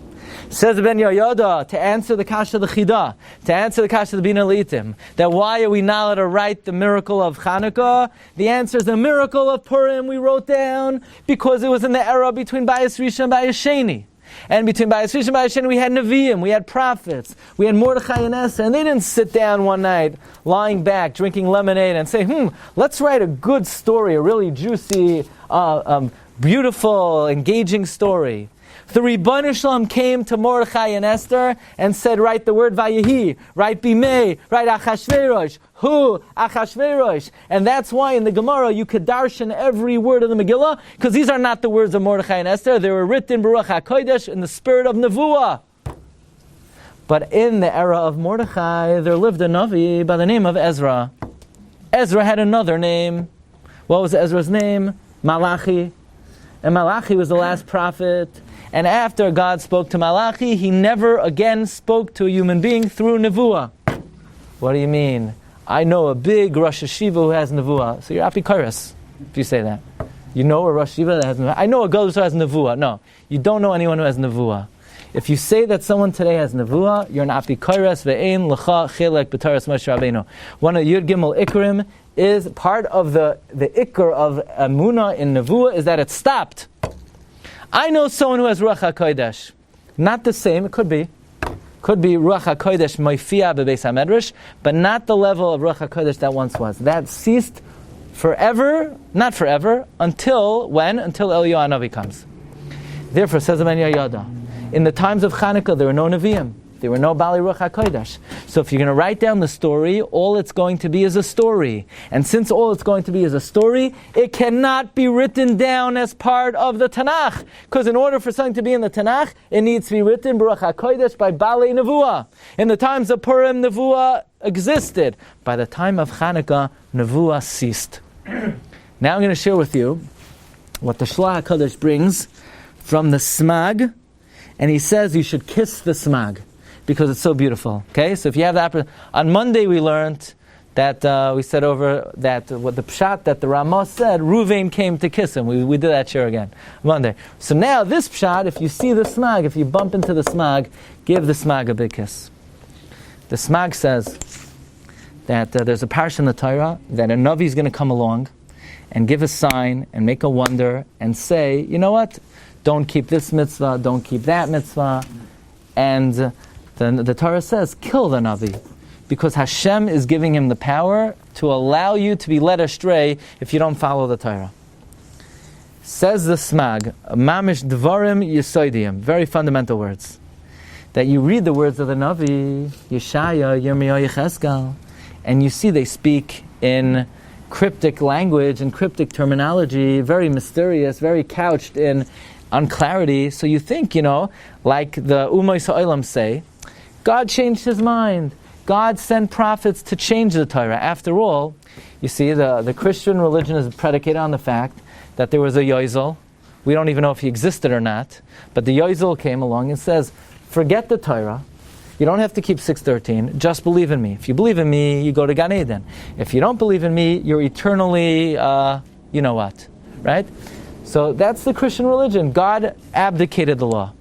Says the Ben Yehoyada, to answer the kasha of the Chida, to answer the kasha of the Bina Litim, that why are we not allowed to write the miracle of Chanukah? The answer is the miracle of Purim we wrote down because it was in the era between Bayis Rishon and Bayis Sheni. And between Bayis Rishon and Bayis Sheni we had Nevi'im, we had prophets, we had Mordechai and Esther, and they didn't sit down one night, lying back, drinking lemonade, and say, let's write a good story, a really juicy, beautiful, engaging story. The Ribono Shalom came to Mordechai and Esther and said, write the word Vayehi, write Bimei, write Achashverosh, Hu Achashverosh. And that's why in the Gemara you could darshan every word of the Megillah, because these are not the words of Mordechai and Esther, they were written Baruch HaKodesh in the spirit of Nevuah. But in the era of Mordechai, there lived a Navi by the name of Ezra. Ezra had another name. What was Ezra's name? Malachi. And Malachi was the last prophet. And after God spoke to Malachi, he never again spoke to a human being through Nevuah. What do you mean? I know a big Rosh Hashiva who has Nevuah. So you're Apikoros if you say that. You know a Rosh Hashiva that has Nevuah. I know a Gadol who has Nevuah. No, you don't know anyone who has Nevuah. If you say that someone today has Nevuah, you're an Apikoros ve'ein l'cha chilek b'Toras Moshe Rabbeinu. One of Yud Gimel Ikrim is part of the Ikr of Emunah in Nevuah is that it stopped. I know someone who has Ruach HaKodesh. Not the same, it could be. Could be Ruach HaKodesh Moifia Bebeis HaMedrash, but not the level of Ruach HaKodesh that once was. That ceased forever, not forever, until when? Until Eliyahu Hanavi comes. Therefore, says the Ben Yehoyada, in the times of Chanukah there were no Nevi'im. There were no Bali Ruach HaKodesh. So if you're going to write down the story, all it's going to be is a story. And since all it's going to be is a story, it cannot be written down as part of the Tanakh. Because in order for something to be in the Tanakh, it needs to be written Baruch HaKodesh by Bali Nevuah. In the times of Purim, Nevuah existed. By the time of Hanukkah, Nevuah ceased. Now I'm going to share with you what the Shlach HaKodesh brings from the Smag. And he says you should kiss the Smag, because it's so beautiful. Okay, so if you have that, on Monday we learned that we said over that what the pshat that the Ramah said, Ruvain came to kiss him. We did that share again Monday. So now this pshat, if you see the Smag, if you bump into the Smag, give the Smag a big kiss. The Smag says that there's a Parsha in the Torah that a Navi is going to come along and give a sign and make a wonder and say, you know what? Don't keep this mitzvah. Don't keep that mitzvah. And the Torah says, kill the Navi, because Hashem is giving him the power to allow you to be led astray if you don't follow the Torah. Says the Smag, Mamish Dvarim Yesoidim, very fundamental words. That you read the words of the Navi, Yeshaya, Yirmiyahu, Yechezkel, and you see they speak in cryptic language and cryptic terminology, very mysterious, very couched in unclarity. So you think, like the Umoy Sa'olam say, God changed his mind. God sent prophets to change the Torah. After all, you see, the Christian religion is predicated on the fact that there was a Yozel. We don't even know if he existed or not. But the Yozel came along and says, forget the Torah. You don't have to keep 613. Just believe in me. If you believe in me, you go to Gan Eden. If you don't believe in me, you're eternally, you know what, right? So that's the Christian religion. God abdicated the law.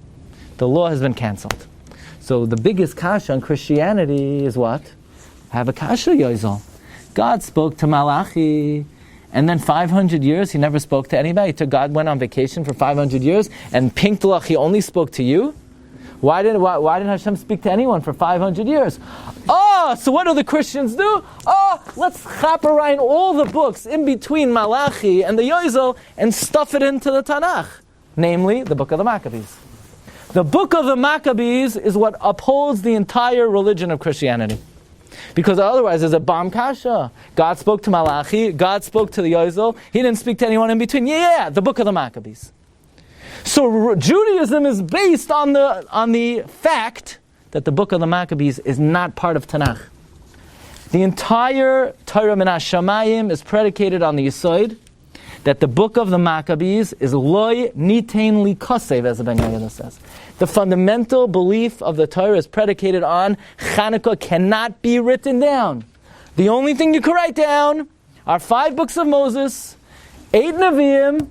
The law has been canceled. So the biggest kasha on Christianity is what? Have a kasha, Yozel. God spoke to Malachi, and then 500 years he never spoke to anybody. God went on vacation for 500 years, and Pinklach, he only spoke to you? Why didn't Hashem speak to anyone for 500 years? So what do the Christians do? Let's chaperine all the books in between Malachi and the Yozel and stuff it into the Tanakh. Namely, the book of the Maccabees. The book of the Maccabees is what upholds the entire religion of Christianity. Because otherwise there's a bomb kasha. God spoke to Malachi, God spoke to the Yozel, he didn't speak to anyone in between. Yeah, the book of the Maccabees. So Judaism is based on the fact that the book of the Maccabees is not part of Tanakh. The entire Torah min hashamayim is predicated on the Yesod that the book of the Maccabees is loy nitain li kasev, as the Ben Yehuda says. The fundamental belief of the Torah is predicated on Chanukah cannot be written down. The only thing you can write down are 5 books of Moses, 8 Nevi'im,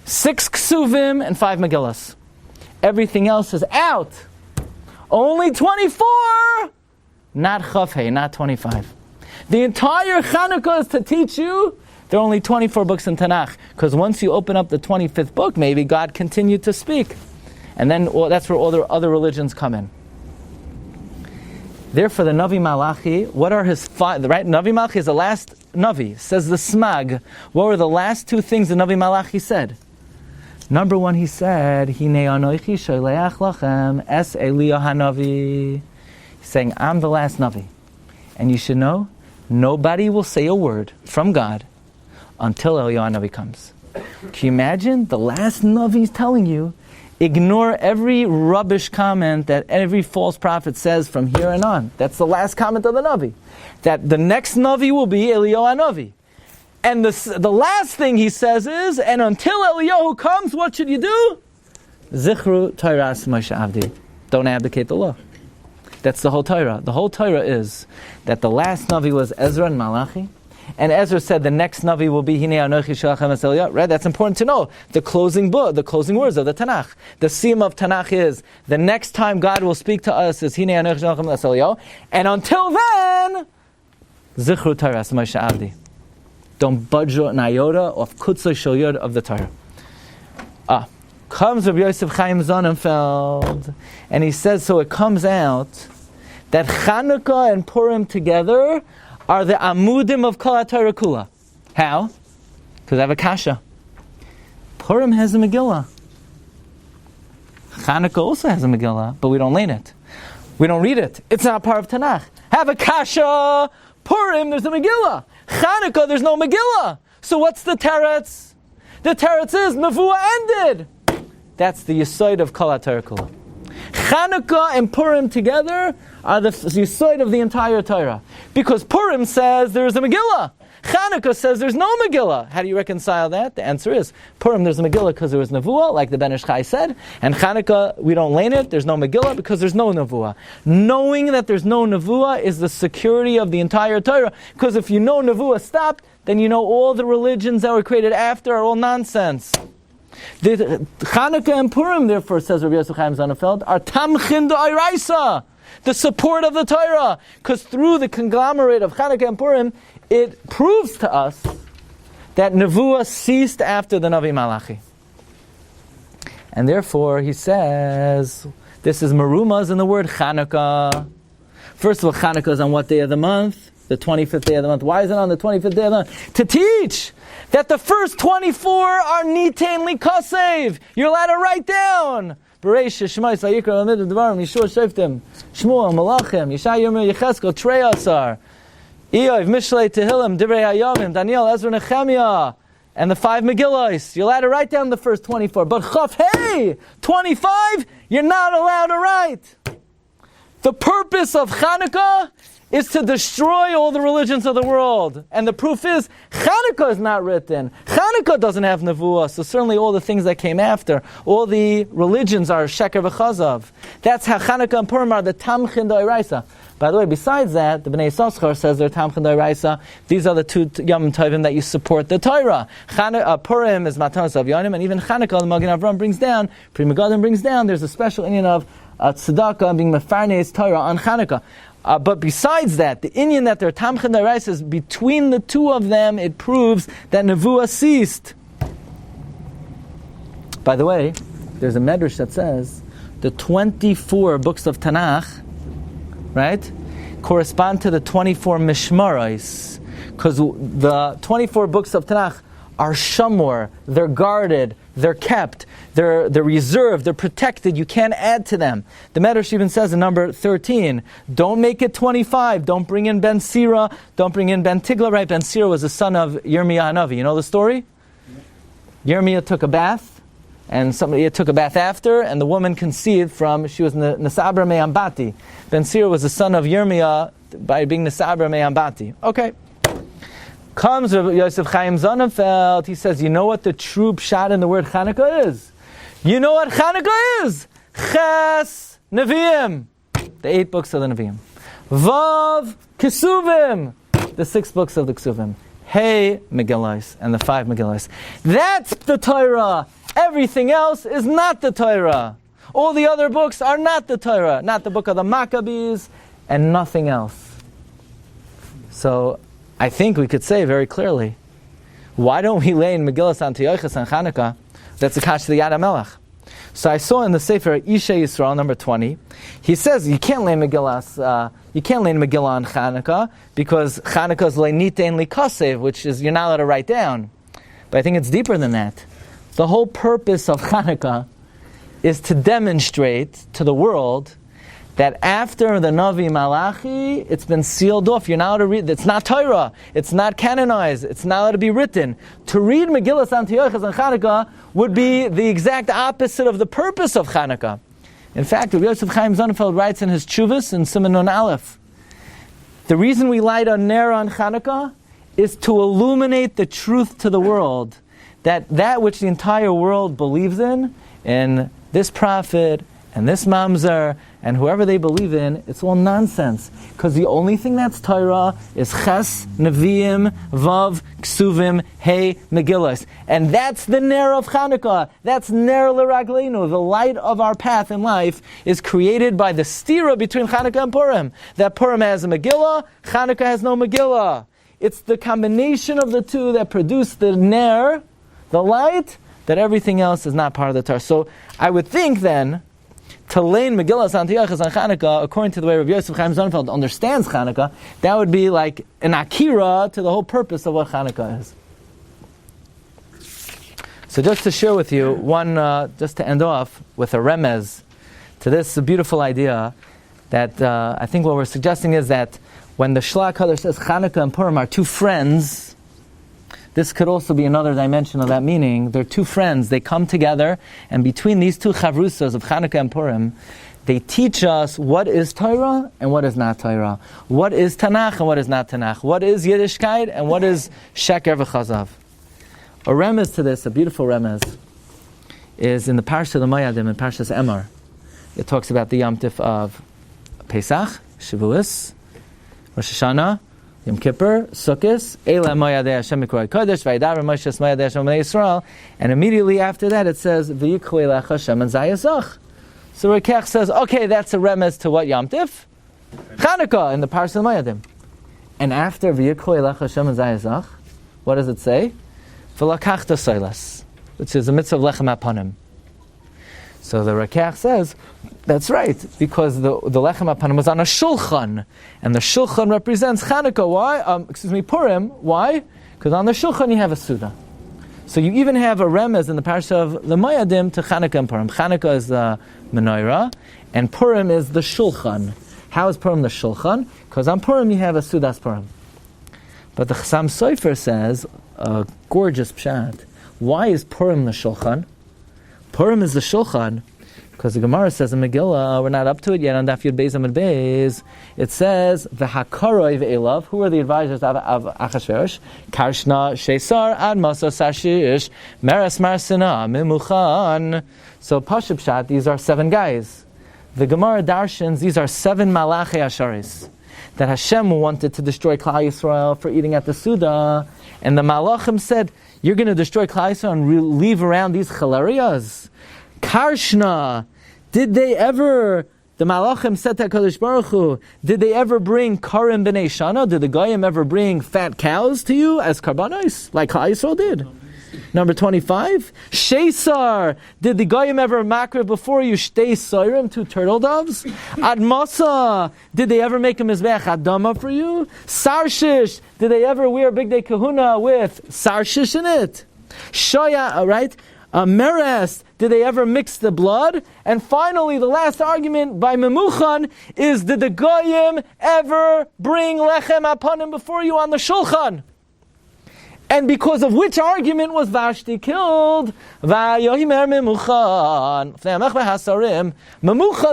6 Ksuvim, and 5 Megillas. Everything else is out. Only 24! Not Chafhei, not 25. The entire Chanukah is to teach you there are only 24 books in Tanakh, because once you open up the 25th book, maybe God continued to speak. And then that's where all the other religions come in. Therefore, the Navi Malachi, what are his right? Navi Malachi is the last Navi. Says the Smag. What were the last 2 things the Navi Malachi said? Number 1, he said, Hinei anochi sholeach lachem es Eliyahu hanavi. He's saying, I'm the last Navi. And you should know, nobody will say a word from God until Eliyahu hanavi comes. Can you imagine? The last Navi is telling you, ignore every rubbish comment that every false prophet says from here and on. That's the last comment of the Navi. That the next Navi will be Eliyahu hanavi. And the last thing he says is, and until Eliyahu comes, what should you do? Zichru Torahs Moshe Avdi. Don't abdicate the law. That's the whole Torah. The whole Torah is that the last Navi was Ezra and Malachi. And Ezra said the next Navi will be Hinei Anochi Shalachem Es Eliyahu. Right? That's important to know. The closing book, the closing words of the Tanakh. The siyum of Tanakh is, the next time God will speak to us is Hinei Anochi Shalachem Es Eliyahu. And until then, Zichru Torahs Moshe Avdi. Don't budge an iota of Kutzah Shel Yod of the Torah. Comes Rabbi Yosef Chaim Sonnenfeld, and he says, so it comes out that Chanukah and Purim together are the amudim of Kol HaTorah Kula. How? Because I have a kasha. Purim has a Megillah. Chanukah also has a Megillah, but we don't learn it. We don't read it. It's not part of Tanakh. Have a kasha. Purim, there's a Megillah. Chanukah, there's no Megillah. So what's the teretz? The teretz is Nevuah ended. That's the yisoid of Kol HaTorah Kula. Chanukah and Purim together are the yisoid of the entire Torah. Because Purim says there is a Megillah. Chanukah says there's no Megillah. How do you reconcile that? The answer is, Purim there's a Megillah because there was Nevuah, like the Ben Ish Chai said, and Chanukah, we don't lane it, there's no Megillah because there's no Nevuah. Knowing that there's no Nevuah is the security of the entire Torah, because if you know Nevuah stopped, then you know all the religions that were created after are all nonsense. The Chanukah and Purim, therefore, says Rabbi Yosef Chaim Sonnenfeld, are Tamchin D'Oraisa, the support of the Torah, because through the conglomerate of Chanukah and Purim, it proves to us that Nevuah ceased after the Navi Malachi. And therefore, he says, this is Merumas in the word Chanukah. First of all, Chanukah is on what day of the month? The 25th day of the month. Why is it on the 25th day of the month? To teach that the first 24 are Nitain Likasev. You're allowed to write down. Bereishis, Shemais, Vayikra, Lamid, Devarim, Yeshua, Sheftim, Shmuel, Malachim, Yeshai, Yirmiyah, Yechezkel, Trei Asar, Eov, Mishlei, Tehillim, Divrei Hayamim, Daniel, Ezra, Nehemiah, and the 5 Megillos. You're allowed to write down the first 24. But Chaf, hey, 25, you're not allowed to write. The purpose of Chanukah is to destroy all the religions of the world. And the proof is, Chanukah is not written. Chanukah doesn't have Nevuah, so certainly all the things that came after, all the religions are Sheker v'Chazav. That's how Chanukah and Purim are the Tamchin D'Oraisa. By the way, besides that, the Bnei Yissaschar says they're Tamchin D'Oraisa. These are the 2 Yom Tovim that you support the Torah. Purim is Matanos Avyanim, and even Chanukah, the Magen Avram brings down, Pri Megadim brings down, there's a special inyan of tzedakah being mefarnes Torah on Chanukah. But besides that, the inyan that they're Tamchin D'Oraisa is between the 2 of them, it proves that Nevuah ceased. By the way, there's a medrash that says the 24 books of Tanakh, right, correspond to the 24 Mishmaros, because the 24 books of Tanakh are shamor, they're guarded, they're kept, they're reserved, they're protected, you can't add to them. The Medrash even says in number 13, don't make it 25, don't bring in Ben Sira, don't bring in Ben Tigla, right? Ben Sira was the son of Yirmiyah Hanavi. You know the story? Yirmiyah took a bath, and somebody took a bath after, and the woman conceived from, she was Nesabra Me'ambati. Ben Sira was the son of Yirmiyah by being Nesabra Me'ambati. Okay. Comes Rabbi Yosef Chaim Sonnenfeld, he says, you know what the true pshat in the word Chanukah is? You know what Chanukah is? Ches Nevi'im, the 8 books of the Nevi'im. Vav Kesuvim, the 6 books of the Kesuvim. Hey Megillos, and the 5 Megillos. That's the Torah. Everything else is not the Torah. All the other books are not the Torah, not the book of the Maccabees, and nothing else. So, I think we could say very clearly, why don't we lay in Megillas Antiochus and Chanukah? That's a kash to the Yad HaMelech. So I saw in the Sefer Isha Yisrael, number 20, he says you can't lay Megillah on Chanukah because Chanukah is le'nitein likasev, which is you're not allowed to write down. But I think it's deeper than that. The whole purpose of Chanukah is to demonstrate to the world that after the Navi Malachi, it's been sealed off. You're not allowed to read. It's not Torah. It's not canonized. It's not allowed to be written. To read Megillas Antiochus and Chanukah would be the exact opposite of the purpose of Chanukah. In fact, Rabbi Yosef Chaim Sonnenfeld writes in his Tshuvas in Siman Nun Aleph, the reason we light a ner on Chanukah is to illuminate the truth to the world, that which the entire world believes in this prophet, and this mamzer, and whoever they believe in, it's all nonsense. Because the only thing that's Torah is Ches, Nevi'im, Vav, Ksuvim, Hey, Megillas. And that's the Ner of Chanukah. That's Ner L'Ragleinu. The light of our path in life is created by the stira between Chanukah and Purim. That Purim has a Megillah, Chanukah has no Megillah. It's the combination of the 2 that produce the Ner, the light, that everything else is not part of the Torah. So I would think then, to lein Megillas Antiochus and Chanukah, according to the way Rabbi Yosef Chaim Sonnenfeld understands Chanukah, that would be like an akira to the whole purpose of what Chanukah is. So just to share with you just to end off with a remez to this beautiful idea that I think what we're suggesting is that when the Shlach HaKadosh says Chanukah and Purim are two friends, this could also be another dimension of that meaning. They're two friends. They come together, and between these two chavrusas of Chanukah and Purim, they teach us what is Torah and what is not Torah. What is Tanakh and what is not Tanakh. What is Yiddishkeit and what is Sheker v'Chazav. A remez to this, a beautiful remez, is in the Parsha of the Moyadim, in Parshas Emor. It talks about the Yom Tif of Pesach, Shavuos, Rosh Hashanah, Yom Kippur, Sukkot, Eila Moyadei Hashem Mikorei Kodesh, Vayidaber Moshe Moyadei Hashem Bnei Yisrael, and immediately after that it says, V'yikhu Elach Hashem and Zayasach. So Rekech says, okay, that's a remez to what Yom Tif? Chanukah in the Parsha of Moyadim. And after V'yikhu Elach Hashem and Zayasach, what does it say? V'lakachta Soilas, which is a mitzvah of Lechem HaPanim. So the Rekech says, that's right, because the Lechem HaPanim was on a Shulchan, and the Shulchan represents Chanukah. Why? Purim. Why? Because on the Shulchan you have a Suda. So you even have a remez in the Parsha of the Moyadim to Chanukah and Purim. Chanukah is the menorah, and Purim is the Shulchan. How is Purim the Shulchan? Because on Purim you have a Sudas Purim. But the Chassam Sofer says, a gorgeous pshat, why is Purim the Shulchan? Purim is the Shulchan, because the Gemara says in Megillah, we're not up to it yet, on Daf Yud Beis Amud Beis, it says, V'hakaroi ve'elav, who are the advisors of Achashverosh? Karshna, Shesar, Ad Masa, Sashish, Meres Marsina, Mimuchan. So Pashup Pshat, these are 7 guys. The Gemara Darshans, these are 7 Malachi Asharis, that Hashem wanted to destroy Klal Yisrael for eating at the Suda, and the Malachim said, you're going to destroy Klal Yisrael and leave around these chalarias. Karshna, did they ever, the Malachim said to HaKadosh Baruch Hu, did they ever bring Karim b'nei Shana? Did the Goyim ever bring fat cows to you as karbanos, like Klal Yisrael did? Number 25, Shesar, did the Goyim ever makriv before you shtei soirim, 2 turtle doves? Admasa, did they ever make a mizbeach adama for you? Sarshish, did they ever wear big day kahuna with sarshish in it? Shoya, right? Meres, did they ever mix the blood? And finally, the last argument by Memuchan is, did the Goyim ever bring lechem apanim before you on the shulchan? And because of which argument was Vashti killed? Memuchan's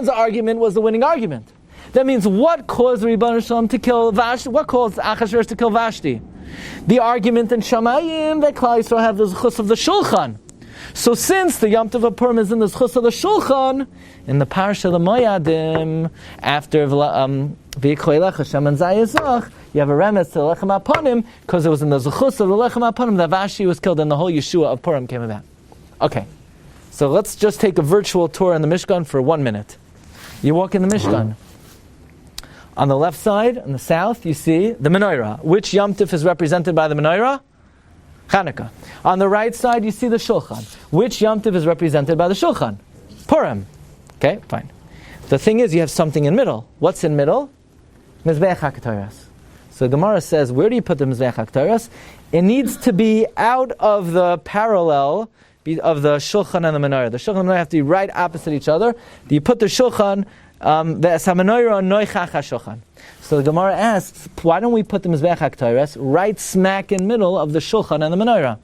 argument was the winning argument. That means what caused Rebbeinu Shalom to kill Vashti? What caused Achashverosh to kill Vashti? The argument in Shamayim that Klal Yisrael have the zchus of the Shulchan. So since the Yom Tov of Purim is in the zchus of the Shulchan, in the Parsha of the Moyadim, after V'yikhu Elach Hashem and Zayasach, you have a remez to Lechem HaPanim, because it was in the zechus of the Lechem HaPanim that Vashti was killed and the whole Yeshua of Purim came about. Okay, so let's just take a virtual tour in the Mishkan for 1 minute. You walk in the Mishkan. On the left side, in the south, you see the menorah. Which Yom Tif is represented by the menorah? Chanukah. On the right side, you see the Shulchan. Which Yom Tif is represented by the Shulchan? Purim. Okay, fine. The thing is, you have something in middle. What's in middle? Mizbeach HaKetoras. So Gemara says, where do you put the Mizbeach HaKetoras? It needs to be out of the parallel of the Shulchan and the Menorah. The Shulchan and the Menorah have to be right opposite each other. Do you put the Shulchan, the Menorah noichach HaShulchan? So the Gemara asks, why don't we put the Mizbeach HaKetoras right smack in middle of the Shulchan and the Menorah?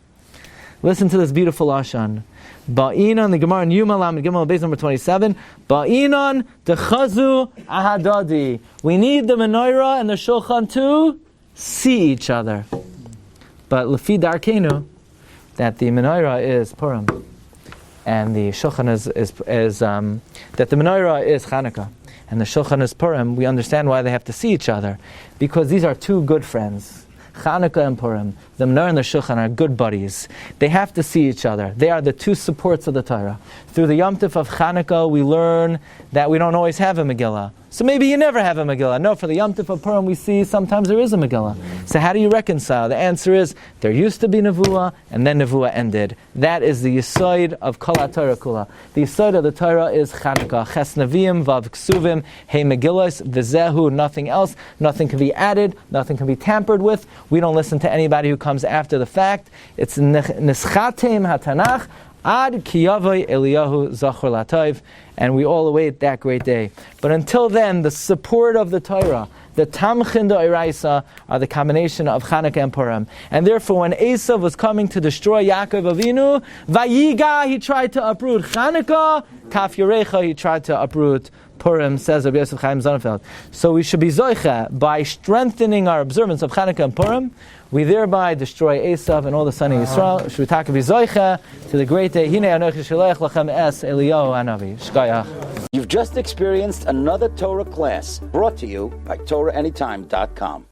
Listen to this beautiful Lashon. Ba'inan, the Gemara in Yuma Lamed Gimel Beis number 27. Ba'inan dechazu ahadadi. We need the menorah and the shulchan to see each other. But lefi darkenu, that the menorah is Purim, and the shulchan is that the menorah is Chanukah, and the shulchan is Purim. We understand why they have to see each other, because these are 2 good friends. Chanukah and Purim, the Menorah and the Shulchan are good buddies. They have to see each other. They are the 2 supports of the Torah. Through the Yom Tif of Chanukah, we learn that we don't always have a Megillah. So maybe you never have a Megillah. No, for the Yom Tif of Purim, we see sometimes there is a Megillah. So how do you reconcile? The answer is, there used to be Nevuah, and then Nevuah ended. That is the Yesod of Kol HaTorah Kula. The Yesod of the Torah is Chanukah. Ches Neviim, Vav Ksuvim, Hey Megillas, V'zehu, nothing else. Nothing can be added, nothing can be tampered with. We don't listen to anybody who comes after the fact. It's Nischatem HaTanach, Ad kiyavai Eliyahu zachor latayv, and we all await that great day. But until then, the support of the Torah, the Tamchin D'Oraisa, are the combination of Chanukah and Purim. And therefore, when Eisav was coming to destroy Yaakov Avinu, Vayiga, he tried to uproot Chanukah, Kaf Yorecha, he tried to uproot Purim, says Rabbi Yosef Chaim Sonnenfeld. So we should be zoicha by strengthening our observance of Chanukah and Purim. We thereby destroy Eisav and all the sons of Yisrael. Should we talk be zoicha to the great day? Hine anochi shelech lachem es Eliyahu Hanavi. Shkayach. You've just experienced another Torah class brought to you by TorahAnytime.com.